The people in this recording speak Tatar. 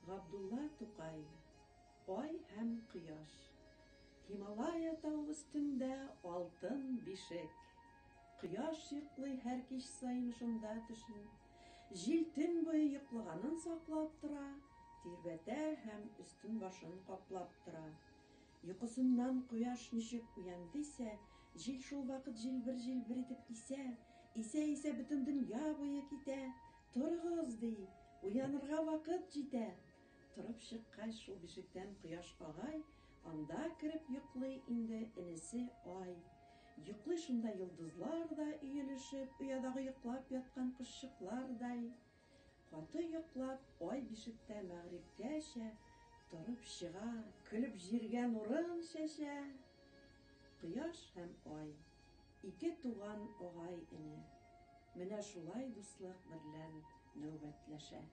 Габдулла Тукай. Ай һәм кояш. Хималая тау өстендә алтын бишек. Кояш йоклый һәр кич сайын шунда төшен. Җил төн буе йоклыганын саклап тора, тирбәтә һәм өстен башын каплап тора. Йокысыннан кояш ничек уянды исә, җил шул вакыт җилбер итеп исә бөтен дөнья буе китә. Торыгыз ди, уянырга вакыт җитә. Торып чыккач шул бишектән кояш агай, анда кереп йоклый инде энесе ай. Йоклый шунда йолдызлар да өелешеп, оядагы йоклап яткан кошчыклардай. Каты йоклап, ай бишектә мәгърибкәчә торып чыга, көлеп җиргә нурын чәчә. Кояш һәм ай, ике туган агай-эне, менә шулай дуслык берлән нәүбәтләшә.